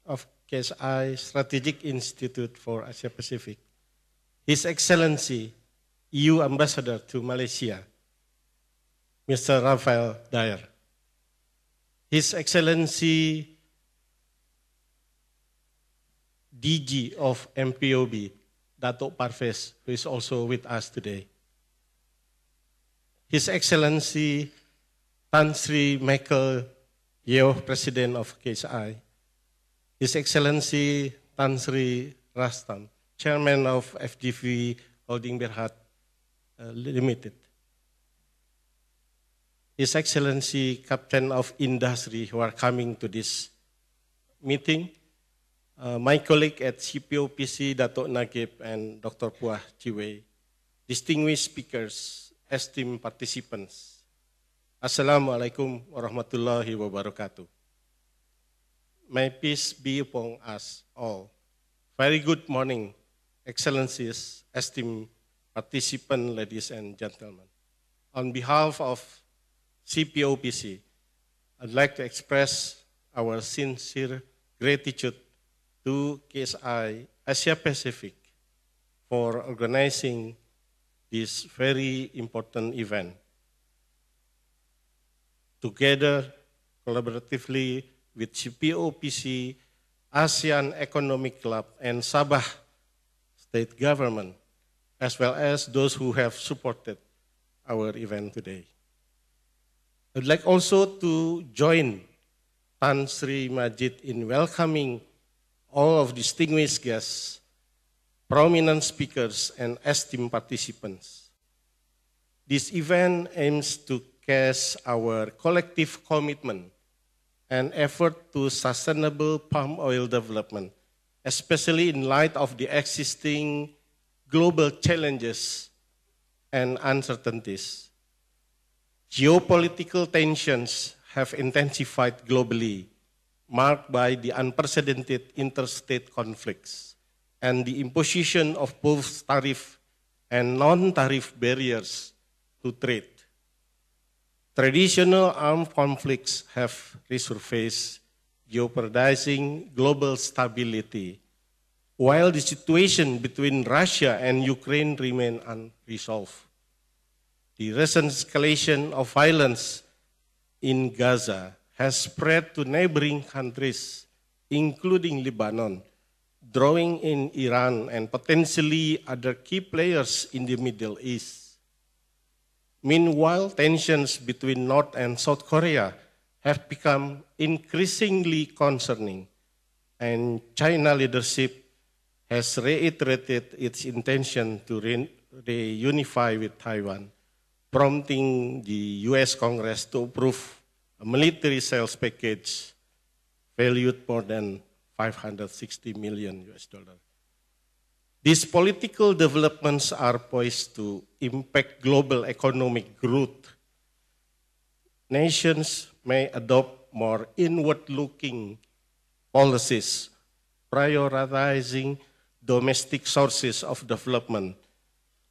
of KSI Strategic Institute for Asia Pacific, His Excellency EU Ambassador to Malaysia, Mr. Rafael Dyer, His Excellency DG of MPOB, Datuk Parvez, who is also with us today, His Excellency Tan Sri Michael Yeo, President of KSI, His Excellency Tan Sri Rastam, Chairman of FDV Holding Berhad Limited, His Excellency Captain of Industry who are coming to this meeting, my colleague at CPOPC, Datuk Nagib and Dr. Puah Jiwei, distinguished speakers, esteemed participants, Assalamualaikum warahmatullahi wabarakatuh. May peace be upon us all. Very good morning, Excellencies, esteemed participants, ladies and gentlemen. On behalf of CPOPC, I'd like to express our sincere gratitude to KSI Asia Pacific for organizing this very important event. Together, collaboratively with CPOPC, ASEAN Economic Club, and Sabah State Government, as well as those who have supported our event today. I'd like also to join Tan Sri Majid in welcoming all of distinguished guests, prominent speakers, and esteemed participants. This event aims to cast our collective commitment and effort to sustainable palm oil development, especially in light of the existing global challenges and uncertainties. Geopolitical tensions have intensified globally, marked by the unprecedented interstate conflicts and the imposition of both tariff and non-tariff barriers to trade. Traditional armed conflicts have resurfaced, jeopardizing global stability, while the situation between Russia and Ukraine remains unresolved. The recent escalation of violence in Gaza has spread to neighboring countries, including Lebanon, drawing in Iran and potentially other key players in the Middle East. Meanwhile, tensions between North and South Korea have become increasingly concerning, and China leadership has reiterated its intention to reunify with Taiwan, prompting the US Congress to approve a military sales package valued more than $560 million. These political developments are poised to impact global economic growth. Nations may adopt more inward-looking policies, prioritizing domestic sources of development.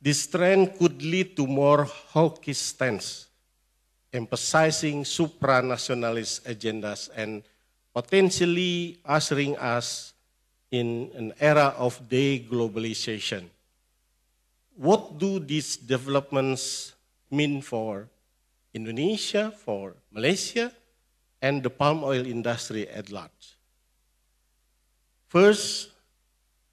This trend could lead to more hawkish stance, emphasizing supranationalist agendas and potentially ushering us in an era of deglobalization. What do these developments mean for Indonesia, for Malaysia, and the palm oil industry at large? First,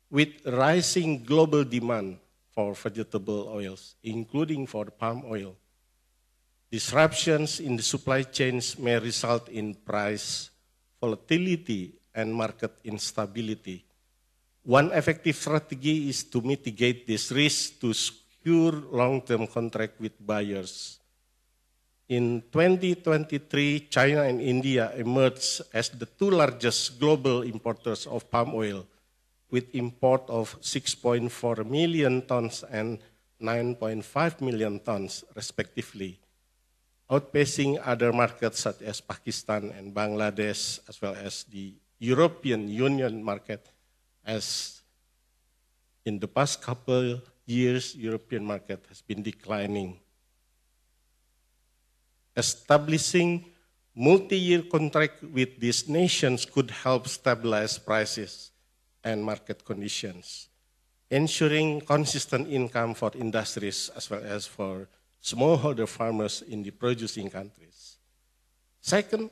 with rising global demand for vegetable oils, including for palm oil, disruptions in the supply chains may result in price volatility and market instability. One effective strategy is to mitigate this risk to secure long-term contract with buyers. In 2023, China and India emerged as the two largest global importers of palm oil, with import of 6.4 million tons and 9.5 million tons, respectively, outpacing other markets such as Pakistan and Bangladesh, as well as the European Union market, as in the past couple years, European market has been declining. Establishing multi-year contract with these nations could help stabilize prices and market conditions, ensuring consistent income for industries as well as for smallholder farmers in the producing countries. Second,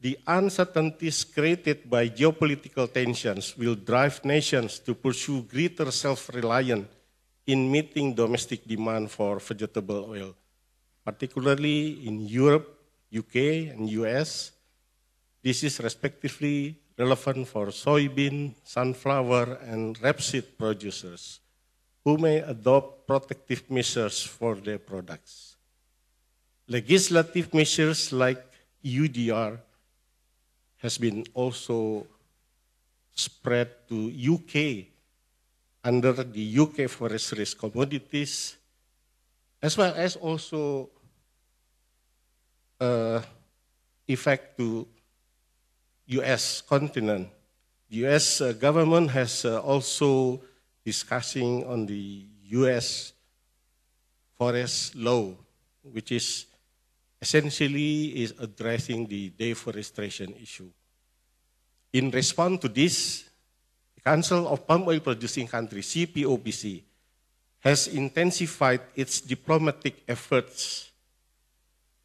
the uncertainties created by geopolitical tensions will drive nations to pursue greater self-reliance in meeting domestic demand for vegetable oil, particularly in Europe, UK, and US. This is respectively relevant for soybean, sunflower, and rapeseed producers who may adopt protective measures for their products. Legislative measures like UDR has been also spread to UK under the UK Forestry Commodities, as well as also effect to US continent. The US government has also discussing on the US forest law, which is essentially is addressing the deforestation issue. In response to this, the Council of Palm Oil Producing Countries, CPOPC, has intensified its diplomatic efforts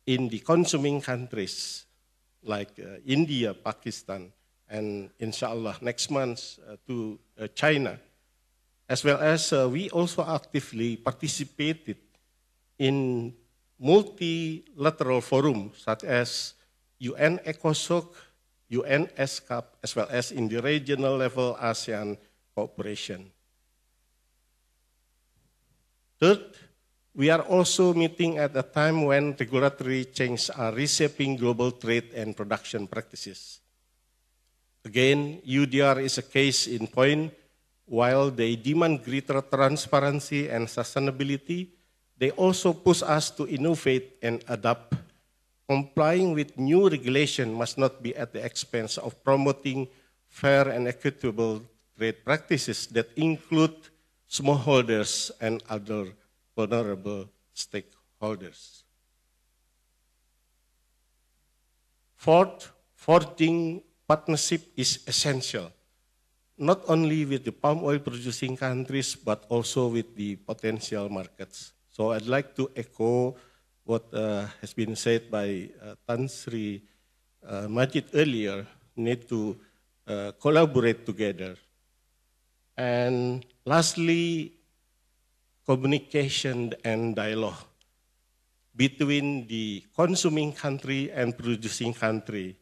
in the consuming countries like India, Pakistan, and inshallah next month to China, as well as we also actively participated in multilateral forums such as UN ECOSOC, UN ESCAP, as well as in the regional level ASEAN cooperation. Third, we are also meeting at a time when regulatory changes are reshaping global trade and production practices. Again, UDR is a case in point. While they demand greater transparency and sustainability, they also push us to innovate and adapt. Complying with new regulation must not be at the expense of promoting fair and equitable trade practices that include smallholders and other vulnerable stakeholders. Fourth, forging partnership is essential, not only with the palm oil producing countries, but also with the potential markets. So I'd like to echo what has been said by Tan Sri Majid earlier, need to collaborate together. And lastly, communication and dialogue between the consuming country and producing country.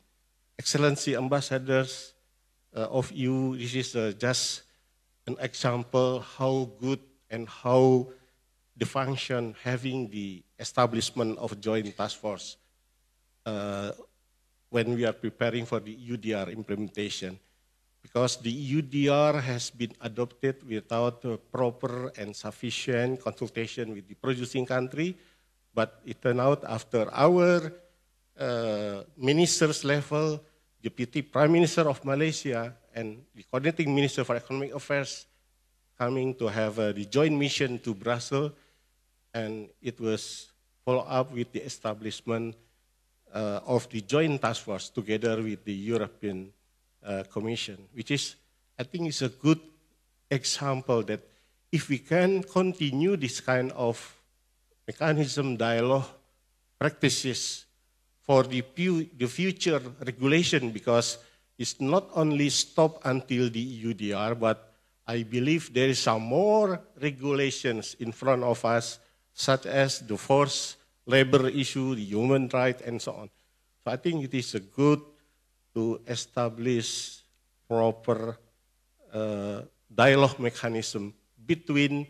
Excellency ambassadors of you, this is just an example how good and how the function having the establishment of joint task force when we are preparing for the UDR implementation. Because the UDR has been adopted without proper and sufficient consultation with the producing country, but it turned out after our ministers level, Deputy Prime Minister of Malaysia and the Coordinating Minister for Economic Affairs coming to have the joint mission to Brussels, and it was followed up with the establishment of the joint task force together with the European Commission, which is, I think, is a good example that if we can continue this kind of mechanism, dialogue, practices for the future regulation, because it's not only stop until the UDR, but I believe there is some more regulations in front of us, such as the forced labor issue, the human rights, and so on. So I think it is a good to establish proper dialogue mechanism between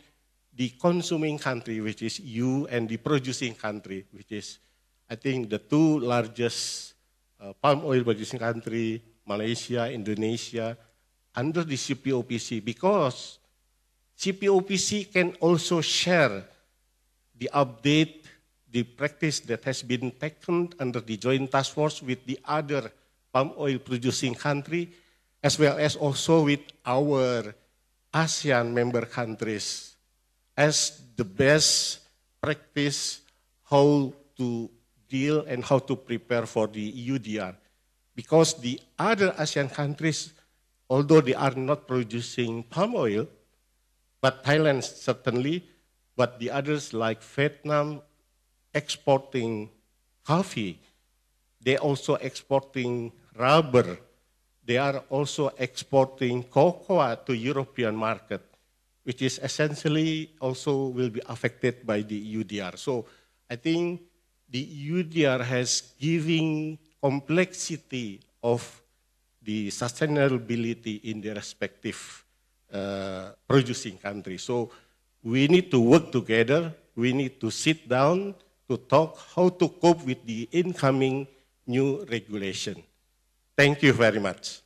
the consuming country, which is you, and the producing country, which is, I think, the two largest palm oil producing country, Malaysia, Indonesia, under the CPOPC, because CPOPC can also share the update, the practice that has been taken under the joint task force with the other palm oil producing country, as well as also with our ASEAN member countries as the best practice how to deal and how to prepare for the EUDR. Because the other ASEAN countries, although they are not producing palm oil, but Thailand certainly, but the others like Vietnam exporting coffee, they also exporting rubber, they are also exporting cocoa to European market, which is essentially also will be affected by the EUDR. So I think the EUDR has given complexity of the sustainability in the respective producing countries. So we need to work together, we need to sit down to talk how to cope with the incoming new regulation. Thank you very much.